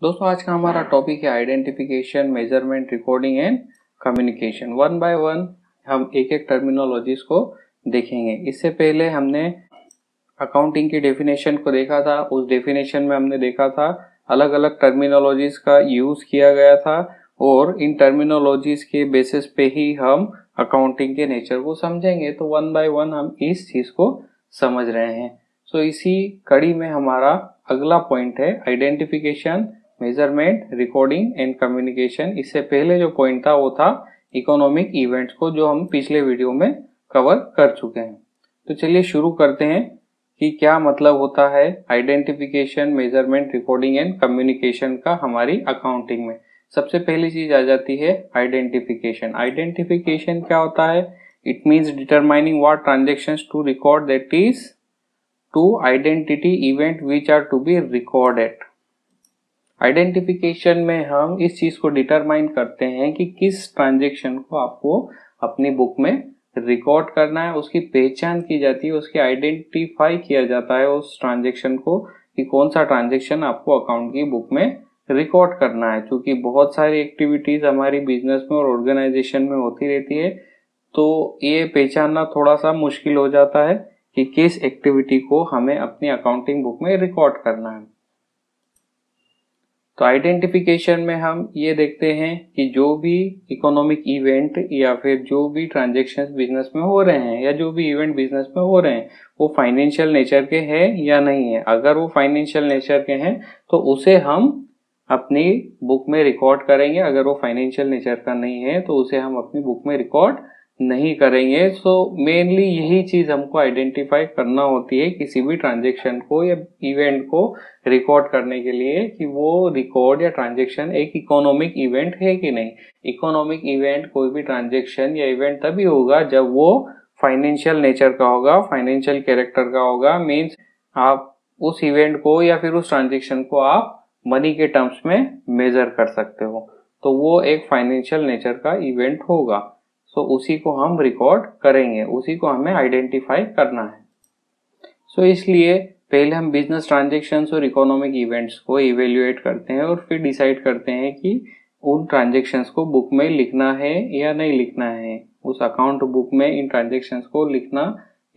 दोस्तों आज का हमारा टॉपिक है identification, measurement, recording and communication. One by one हम एक एक टर्मिनोलॉजीज को देखेंगे। इससे पहले हमने अकाउंटिंग की डेफिनेशन को देखा था। उस डेफिनेशन में हमने देखा था अलग अलग टर्मिनोलॉजीज का यूज किया गया था और इन टर्मिनोलॉजीज के बेसिस पे ही हम अकाउंटिंग के नेचर को समझेंगे। तो वन बाय वन हम इस चीज को समझ रहे हैं। सो इसी कड़ी में हमारा अगला पॉइंट है identification, measurement, recording and communication. इससे पहले जो पॉइंट था वो था इकोनॉमिक इवेंट्स को, जो हम पिछले वीडियो में कवर कर चुके हैं। तो चलिए शुरू करते हैं कि क्या मतलब होता है identification, measurement, recording and communication का हमारी अकाउंटिंग में। सबसे पहली चीज आ जाती है आइडेंटिफिकेशन। आइडेंटिफिकेशन क्या होता है? It means determining what transactions to record, that is to identity event which are to be recorded. Identification में हम इस चीज को डिटरमाइन करते हैं कि किस ट्रांजेक्शन को आपको अपनी बुक में रिकॉर्ड करना है। उसकी पहचान की जाती है, उसकी आइडेंटिफाई किया जाता है उस ट्रांजेक्शन को कि कौन सा ट्रांजेक्शन आपको अकाउंट की बुक में रिकॉर्ड करना है। क्योंकि बहुत सारी एक्टिविटीज हमारी बिजनेस में और ऑर्गेनाइजेशन में होती रहती है, तो ये पहचानना थोड़ा सा मुश्किल हो जाता है कि किस एक्टिविटी को हमें अपनी अकाउंटिंग बुक में रिकॉर्ड करना है। तो आइडेंटिफिकेशन में हम ये देखते हैं कि जो भी इकोनॉमिक इवेंट या फिर जो भी ट्रांजैक्शंस बिजनेस में हो रहे हैं या जो भी इवेंट बिजनेस में हो रहे हैं वो फाइनेंशियल नेचर के हैं या नहीं है। अगर वो फाइनेंशियल नेचर के हैं तो उसे हम अपनी बुक में रिकॉर्ड करेंगे। अगर वो फाइनेंशियल नेचर का नहीं है तो उसे हम अपनी बुक में रिकॉर्ड नहीं करेंगे। सो मेनली यही चीज हमको आइडेंटिफाई करना होती है किसी भी ट्रांजेक्शन को या इवेंट को रिकॉर्ड करने के लिए कि वो रिकॉर्ड या ट्रांजेक्शन एक इकोनॉमिक इवेंट है कि नहीं। इकोनॉमिक इवेंट, कोई भी ट्रांजेक्शन या इवेंट तभी होगा जब वो फाइनेंशियल नेचर का होगा, फाइनेंशियल कैरेक्टर का होगा। मीन्स आप उस इवेंट को या फिर उस ट्रांजेक्शन को आप मनी के टर्म्स में मेजर कर सकते हो, तो वो एक फाइनेंशियल नेचर का इवेंट होगा। सो उसी को हम रिकॉर्ड करेंगे, उसी को हमें आइडेंटिफाई करना है। सो इसलिए पहले हम बिजनेस ट्रांजेक्शन्स और इकोनॉमिक इवेंट्स को इवेल्युएट करते हैं और फिर डिसाइड करते हैं कि उन ट्रांजेक्शन्स को बुक में लिखना है या नहीं लिखना है। उस अकाउंट बुक में इन ट्रांजेक्शन्स को लिखना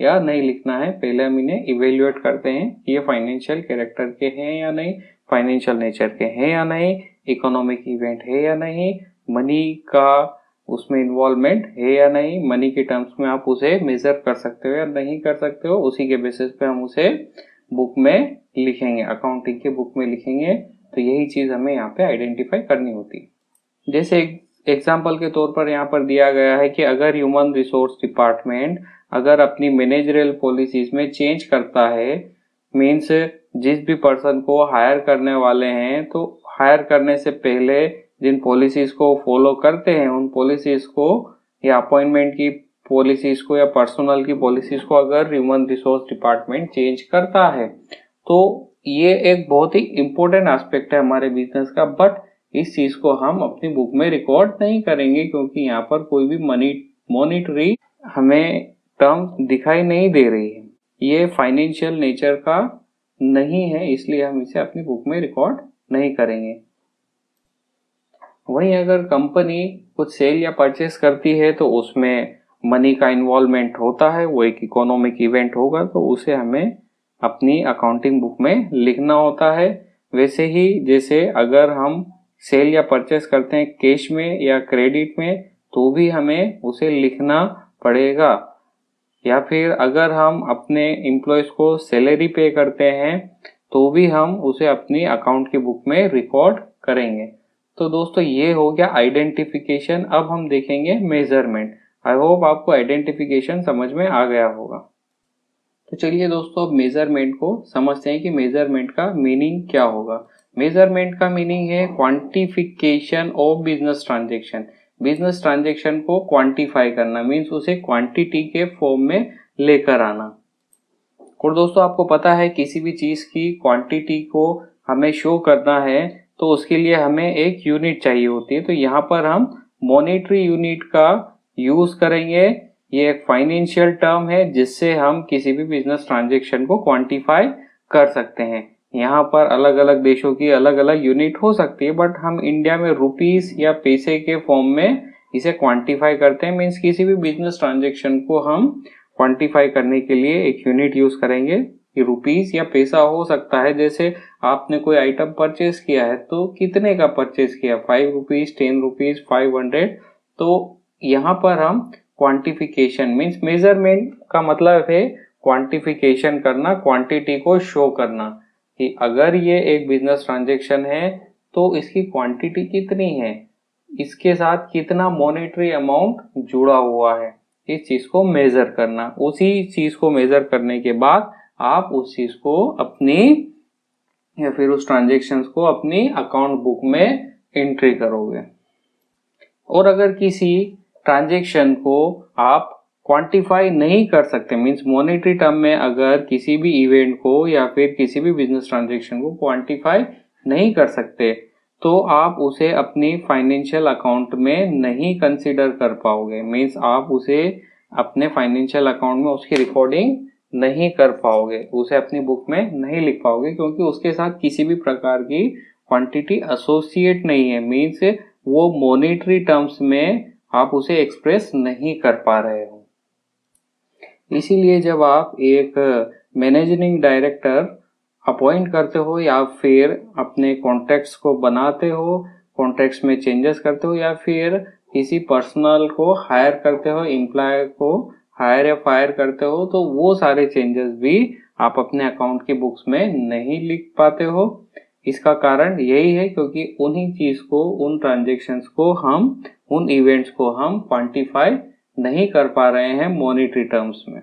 या नहीं लिखना है। पहले हम इन्हें इवेल्युएट करते हैं कि ये फाइनेंशियल कैरेक्टर के हैं या नहीं, फाइनेंशियल नेचर के हैं या नहीं, इकोनॉमिक इवेंट है या नहीं, मनी का उसमें इन्वॉल्वमेंट है या नहीं, मनी के टर्म्स में आप उसे मेजर कर सकते हो या नहीं कर सकते हो। उसी के बेसिस पे हम उसे बुक में लिखेंगे, अकाउंटिंग के बुक में लिखेंगे। तो यही चीज हमें यहाँ पे आइडेंटिफाई करनी होती है। जैसे एग्जाम्पल के तौर पर यहाँ पर दिया गया है कि अगर ह्यूमन रिसोर्स डिपार्टमेंट अगर अपनी मैनेजरियल पॉलिसीज में चेंज करता है, मीन्स जिस भी पर्सन को हायर करने वाले हैं तो हायर करने से पहले जिन पॉलिसीज को फॉलो करते हैं उन पॉलिसीज को या अपॉइंटमेंट की पॉलिसीज को या पर्सनल की पॉलिसीज को अगर ह्यूमन रिसोर्स डिपार्टमेंट चेंज करता है तो ये एक बहुत ही इंपॉर्टेंट एस्पेक्ट है हमारे बिजनेस का। बट इस चीज को हम अपनी बुक में रिकॉर्ड नहीं करेंगे क्योंकि यहाँ पर कोई भी मॉनिटरी हमें टर्म दिखाई नहीं दे रही है, ये फाइनेंशियल नेचर का नहीं है, इसलिए हम इसे अपनी बुक में रिकॉर्ड नहीं करेंगे। वहीं अगर कंपनी कुछ सेल या परचेस करती है तो उसमें मनी का इन्वॉल्वमेंट होता है, वो एक इकोनॉमिक इवेंट होगा, तो उसे हमें अपनी अकाउंटिंग बुक में लिखना होता है। वैसे ही जैसे अगर हम सेल या परचेस करते हैं कैश में या क्रेडिट में तो भी हमें उसे लिखना पड़ेगा। या फिर अगर हम अपने एम्प्लॉयज को सैलरी पे करते हैं तो भी हम उसे अपनी अकाउंट की बुक में रिकॉर्ड करेंगे। तो दोस्तों ये हो गया आइडेंटिफिकेशन। अब हम देखेंगे मेजरमेंट। आई होप आपको आइडेंटिफिकेशन समझ में आ गया होगा। तो चलिए दोस्तों अब मेजरमेंट को समझते हैं कि मेजरमेंट का मीनिंग क्या होगा। मेजरमेंट का मीनिंग है quantification of business transaction. Business transaction को क्वांटिफाई करना, मीन्स उसे क्वांटिटी के फॉर्म में लेकर आना। और दोस्तों आपको पता है किसी भी चीज की क्वांटिटी को हमें शो करना है तो उसके लिए हमें एक यूनिट चाहिए होती है। तो यहाँ पर हम मॉनेटरी यूनिट का यूज करेंगे। ये एक फाइनेंशियल टर्म है जिससे हम किसी भी बिजनेस ट्रांजेक्शन को क्वांटिफाई कर सकते हैं। यहाँ पर अलग अलग देशों की अलग अलग यूनिट हो सकती है, बट हम इंडिया में रुपीस या पैसे के फॉर्म में इसे क्वांटिफाई करते हैं। मीन्स किसी भी बिजनेस ट्रांजेक्शन को हम क्वांटिफाई करने के लिए एक यूनिट यूज करेंगे कि रुपीस या पैसा हो सकता है। जैसे आपने कोई आइटम परचेज किया है तो कितने का परचेज किया, 5 रुपीज, 10 रुपीज, 500। तो यहाँ पर हम क्वांटिफिकेशन मीन्स मेजरमेंट का मतलब है क्वांटिफिकेशन करना, क्वांटिटी को शो करना कि अगर ये एक बिजनेस ट्रांजेक्शन है तो इसकी क्वांटिटी कितनी है, इसके साथ कितना मॉनेटरी अमाउंट जुड़ा हुआ है, इस चीज को मेजर करना। उसी चीज को मेजर करने के बाद आप उस चीज को अपनी या फिर उस ट्रांजेक्शन को अपनी अकाउंट बुक में एंट्री करोगे। और अगर किसी ट्रांजेक्शन को आप क्वांटिफाई नहीं कर सकते, मींस मॉनेटरी टर्म में अगर किसी भी इवेंट को या फिर किसी भी बिजनेस ट्रांजेक्शन को क्वांटिफाई नहीं कर सकते, तो आप उसे अपनी फाइनेंशियल अकाउंट में नहीं कंसीडर कर पाओगे। मींस आप उसे अपने फाइनेंशियल अकाउंट में उसकी रिकॉर्डिंग नहीं कर पाओगे, उसे अपनी बुक में नहीं लिख पाओगे, क्योंकि उसके साथ किसी भी प्रकार की क्वांटिटी एसोसिएट नहीं है। मींस वो मॉनेटरी टर्म्स में आप उसे एक्सप्रेस नहीं कर पा रहे हो। इसीलिए जब आप एक मैनेजिंग डायरेक्टर अपॉइंट करते हो या फिर अपने कॉन्ट्रैक्ट्स को बनाते हो, कॉन्ट्रैक्ट्स में चेंजेस करते हो, या फिर किसी पर्सनल को हायर करते हो, एम्प्लॉय को हायर या फायर करते हो, तो वो सारे चेंजेस भी आप अपने अकाउंट की बुक्स में नहीं लिख पाते हो। इसका कारण यही है क्योंकि उन्हीं चीज को, उन ट्रांजेक्शन्स को हम, उन इवेंट्स को हम क्वांटिफाई नहीं कर पा रहे हैं मॉनेटरी टर्म्स में।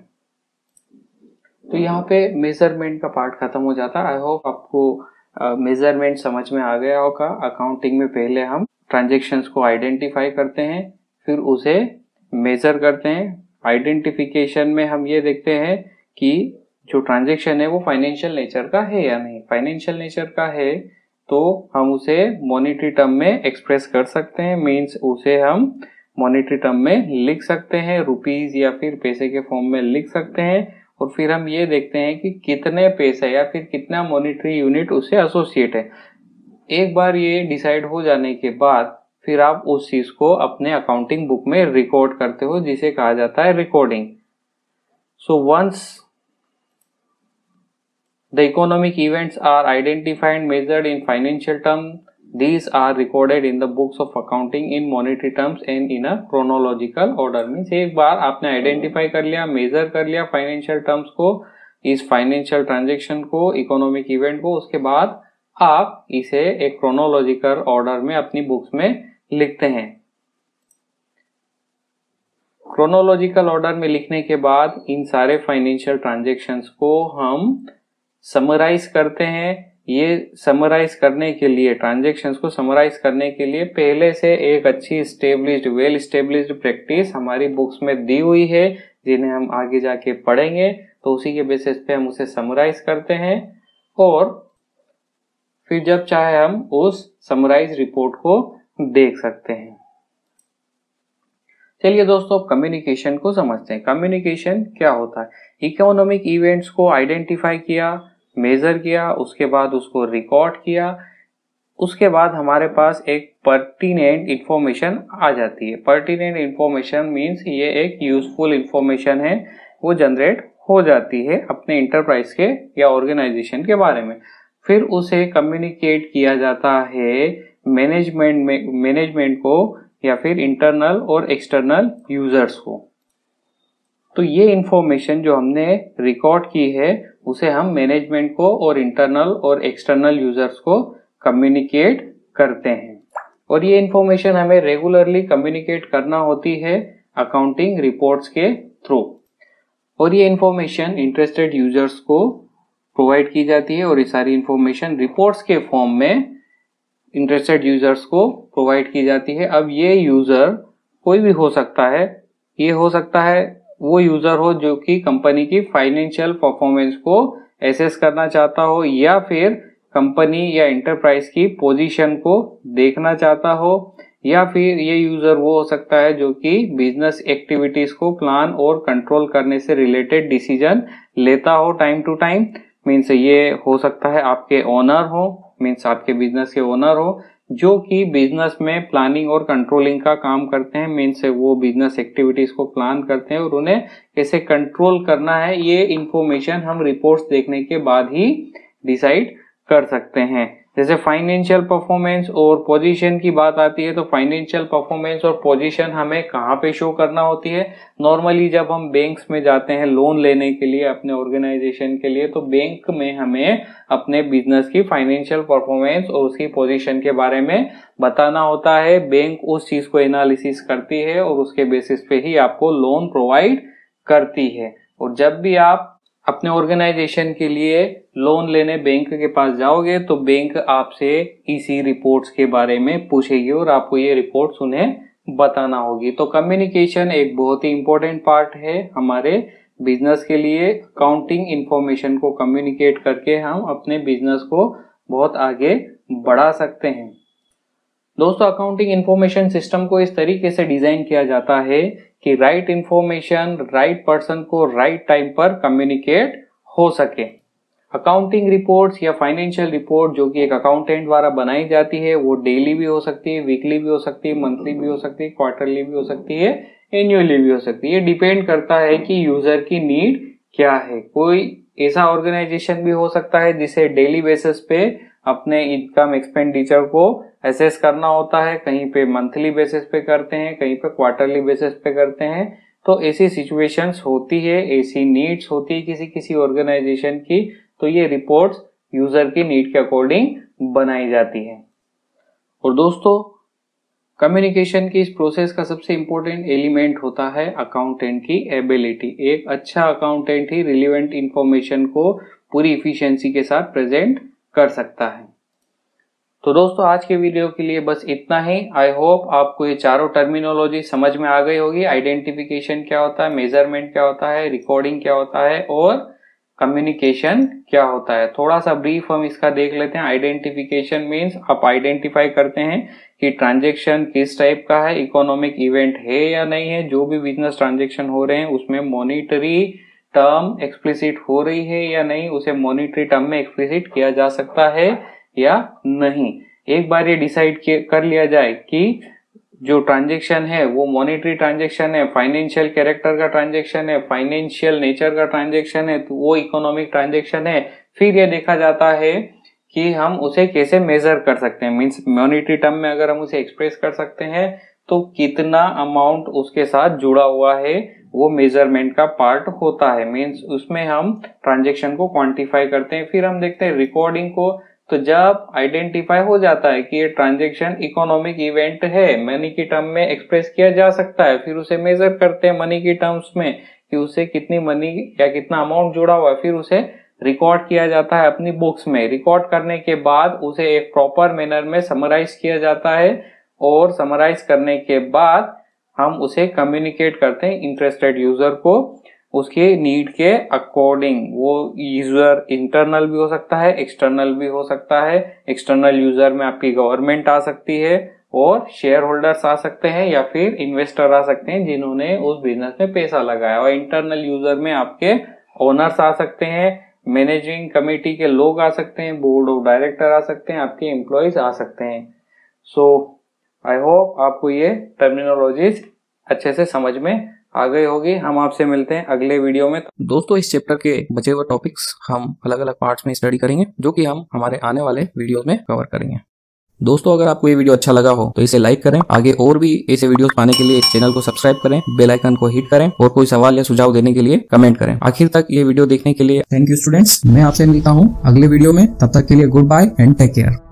तो यहाँ पे मेजरमेंट का पार्ट खत्म हो जाता है। आई होप आपको मेजरमेंट समझ में आ गया होगा। अकाउंटिंग में पहले हम ट्रांजेक्शन्स को आइडेंटिफाई करते हैं, फिर उसे मेजर करते हैं। आइडेंटिफिकेशन में हम ये देखते हैं कि जो ट्रांजेक्शन है वो फाइनेंशियल नेचर का है या नहीं। फाइनेंशियल नेचर का है तो हम उसे मॉनेटरी टर्म में एक्सप्रेस कर सकते हैं, मींस उसे हम मॉनेटरी टर्म में लिख सकते हैं, रुपीज या फिर पैसे के फॉर्म में लिख सकते हैं। और फिर हम ये देखते हैं कि कितने पैसे या फिर कितना मॉनेटरी यूनिट उससे एसोसिएट है। एक बार ये डिसाइड हो जाने के बाद फिर आप उस चीज को अपने अकाउंटिंग बुक में रिकॉर्ड करते हो, जिसे कहा जाता है recording. So once the economic events are identified and measured in financial terms, these are recorded in the books of accounting in monetary terms and in a chronological order। Means एक बार आपने identify कर लिया, major कर लिया financial terms को, इस financial transaction को, economic event को, उसके बाद आप इसे एक क्रोनोलॉजिकल ऑर्डर में अपनी बुक्स में लिखते हैं। क्रोनोलॉजिकल ऑर्डर में लिखने के बाद इन सारे फाइनेंशियल ट्रांजेक्शन्स को हम समराइज करते हैं। ये समराइज करने के लिए, ट्रांजेक्शन्स को समराइज करने के लिए पहले से एक अच्छी स्टेब्लिश्ड, वेल स्टेब्लिश्ड प्रैक्टिस हमारी बुक्स में दी हुई है, जिन्हें हम आगे जाके पढ़ेंगे। तो उसी के बेसिस पे हम उसे समराइज करते हैं और फिर जब चाहे हम उस समराइज रिपोर्ट को देख सकते हैं। चलिए दोस्तों, अब कम्युनिकेशन को समझते हैं। कम्युनिकेशन क्या होता है? इकोनॉमिक इवेंट्स को आइडेंटिफाई किया, मेजर किया, उसके बाद उसको रिकॉर्ड किया, उसके बाद हमारे पास एक पर्टिनेंट इंफॉर्मेशन आ जाती है। पर्टिनेंट इंफॉर्मेशन मींस ये एक यूजफुल इंफॉर्मेशन है, वो जनरेट हो जाती है अपने इंटरप्राइज के या ऑर्गेनाइजेशन के बारे में। फिर उसे कम्युनिकेट किया जाता है मैनेजमेंट को या फिर इंटरनल और एक्सटर्नल यूजर्स को। तो ये इंफॉर्मेशन जो हमने रिकॉर्ड की है उसे हम मैनेजमेंट को और इंटरनल और एक्सटर्नल यूजर्स को कम्युनिकेट करते हैं। और ये इंफॉर्मेशन हमें रेगुलरली कम्युनिकेट करना होती है अकाउंटिंग रिपोर्ट्स के थ्रू। और ये इंफॉर्मेशन इंटरेस्टेड यूजर्स को प्रोवाइड की जाती है और ये सारी इंफॉर्मेशन रिपोर्ट्स के फॉर्म में इंटरेस्टेड यूजर्स को प्रोवाइड की जाती है। अब ये यूजर कोई भी हो सकता है, ये हो सकता है वो यूजर हो जो कि कंपनी की फाइनेंशियल परफॉर्मेंस को एसेस करना चाहता हो, या फिर कंपनी या एंटरप्राइज की पोजीशन को देखना चाहता हो, या फिर ये यूजर वो हो सकता है जो कि बिजनेस एक्टिविटीज को प्लान और कंट्रोल करने से रिलेटेड डिसीजन लेता हो टाइम टू टाइम। मीन्स ये हो सकता है आपके ओनर हो, मीन्स आपके बिजनेस के ओनर हो जो कि बिजनेस में प्लानिंग और कंट्रोलिंग का काम करते हैं। मीन्स वो बिजनेस एक्टिविटीज को प्लान करते हैं और उन्हें कैसे कंट्रोल करना है, ये इंफॉर्मेशन हम रिपोर्ट्स देखने के बाद ही डिसाइड कर सकते हैं। जैसे फाइनेंशियल परफॉर्मेंस और पोजीशन की बात आती है तो फाइनेंशियल परफॉर्मेंस और पोजीशन हमें कहाँ पे शो करना होती है। नॉर्मली जब हम बैंक्स में जाते हैं लोन लेने के लिए अपने ऑर्गेनाइजेशन के लिए, तो बैंक में हमें अपने बिजनेस की फाइनेंशियल परफॉर्मेंस और उसकी पोजीशन के बारे में बताना होता है। बैंक उस चीज को एनालिसिस करती है और उसके बेसिस पे ही आपको लोन प्रोवाइड करती है। और जब भी आप अपने ऑर्गेनाइजेशन के लिए लोन लेने बैंक के पास जाओगे तो बैंक आपसे इसी रिपोर्ट्स के बारे में पूछेगी और आपको ये रिपोर्ट्स उन्हें बताना होगी। तो कम्युनिकेशन एक बहुत ही इंपॉर्टेंट पार्ट है हमारे बिजनेस के लिए। अकाउंटिंग इंफॉर्मेशन को कम्युनिकेट करके हम अपने बिजनेस को बहुत आगे बढ़ा सकते हैं। दोस्तों, अकाउंटिंग इंफॉर्मेशन सिस्टम को इस तरीके से डिजाइन किया जाता है कि राइट इंफॉर्मेशन राइट पर्सन को राइट टाइम पर कम्युनिकेट हो सके। अकाउंटिंग रिपोर्ट्स या फाइनेंशियल रिपोर्ट जो कि एक अकाउंटेंट द्वारा बनाई जाती है वो डेली भी हो सकती है, वीकली भी हो सकती है, मंथली भी हो सकती है, क्वार्टरली भी हो सकती है, एनुअली भी हो सकती है। ये डिपेंड करता है कि यूजर की नीड क्या है। कोई ऐसा ऑर्गेनाइजेशन भी हो सकता है जिसे डेली बेसिस पे अपने इनकम एक्सपेंडिचर को असेस करना होता है, कहीं पे मंथली बेसिस पे करते हैं, कहीं पे क्वार्टरली बेसिस पे करते हैं। तो ऐसी सिचुएशंस होती है, ऐसी नीड्स होती है किसी किसी ऑर्गेनाइजेशन की, तो ये रिपोर्ट्स यूजर की नीड के अकॉर्डिंग बनाई जाती है। और दोस्तों, कम्युनिकेशन की इस प्रोसेस का सबसे इंपॉर्टेंट एलिमेंट होता है अकाउंटेंट की एबिलिटी। एक अच्छा अकाउंटेंट ही रिलेवेंट इंफॉर्मेशन को पूरी इफिशिएंसी के साथ प्रेजेंट कर सकता है। तो दोस्तों, आज के वीडियो के लिए बस इतना ही। आई होप आपको ये चारों टर्मिनोलॉजी समझ में आ गई होगी। आइडेंटिफिकेशन क्या होता है, मेजरमेंट क्या होता है, रिकॉर्डिंग क्या होता है और कम्युनिकेशन क्या होता है। थोड़ा सा ब्रीफ हम इसका देख लेते हैं। आइडेंटिफिकेशन मीन्स आप आइडेंटिफाई करते हैं कि ट्रांजैक्शन किस टाइप का है, इकोनॉमिक इवेंट है या नहीं है। जो भी बिजनेस ट्रांजैक्शन हो रहे हैं उसमें मॉनिटरी टर्म एक्सप्लिसिट हो रही है या नहीं, उसे मॉनिटरी टर्म में एक्सप्लिसिट किया जा सकता है या नहीं। एक बार ये डिसाइड कर लिया जाए कि जो ट्रांजैक्शन है वो मॉनेटरी ट्रांजैक्शन है, फाइनेंशियल कैरेक्टर का ट्रांजैक्शन है, फाइनेंशियल नेचर का ट्रांजैक्शन है, तो वो इकोनॉमिक ट्रांजैक्शन है। फिर ये देखा जाता है कि हम उसे कैसे मेजर कर सकते हैं। मींस मॉनेटरी टर्म में अगर हम उसे एक्सप्रेस कर सकते हैं तो कितना अमाउंट उसके साथ जुड़ा हुआ है, वो मेजरमेंट का पार्ट होता है। मींस उसमें हम ट्रांजैक्शन को क्वांटिफाई करते हैं। फिर हम देखते हैं रिकॉर्डिंग को। तो जब आइडेंटिफाई हो जाता है कि ये ट्रांजैक्शन इकोनॉमिक इवेंट है, मनी की टर्म में एक्सप्रेस किया जा सकता है, फिर उसे मेजर करते हैं मनी की टर्म्स में कि उससे कितनी मनी या कितना अमाउंट जुड़ा हुआ है। फिर उसे रिकॉर्ड किया जाता है अपनी बुक्स में। रिकॉर्ड करने के बाद उसे एक प्रॉपर मैनर में समराइज किया जाता है और समराइज करने के बाद हम उसे कम्युनिकेट करते हैं इंटरेस्टेड यूजर को उसके नीड के अकॉर्डिंग। वो यूजर इंटरनल भी हो सकता है, एक्सटर्नल भी हो सकता है। एक्सटर्नल यूजर में आपकी गवर्नमेंट आ सकती है और शेयर होल्डर्स आ सकते हैं या फिर इन्वेस्टर आ सकते हैं जिन्होंने उस बिजनेस में पैसा लगाया। और इंटरनल यूजर में आपके ओनर्स आ सकते हैं, मैनेजिंग कमेटी के लोग आ सकते हैं, बोर्ड ऑफ डायरेक्टर आ सकते हैं, आपके एम्प्लॉयज आ सकते हैं। सो आई होप आपको ये टर्मिनोलॉजीज अच्छे से समझ में आ गई होगी। हम आपसे मिलते हैं अगले वीडियो में। दोस्तों, इस चैप्टर के बचे हुए टॉपिक्स हम अलग अलग पार्ट्स में स्टडी करेंगे जो कि हम हमारे आने वाले वीडियोस में कवर करेंगे। दोस्तों, अगर आपको ये वीडियो अच्छा लगा हो तो इसे लाइक करें। आगे और भी ऐसे वीडियोस पाने के लिए चैनल को सब्सक्राइब करें, बेल आइकन को हिट करें और कोई सवाल या सुझाव देने के लिए कमेंट करें। आखिर तक ये वीडियो देखने के लिए थैंक यू स्टूडेंट्स। मैं आपसे मिलता हूँ अगले वीडियो में। तब तक के लिए good bye and take care.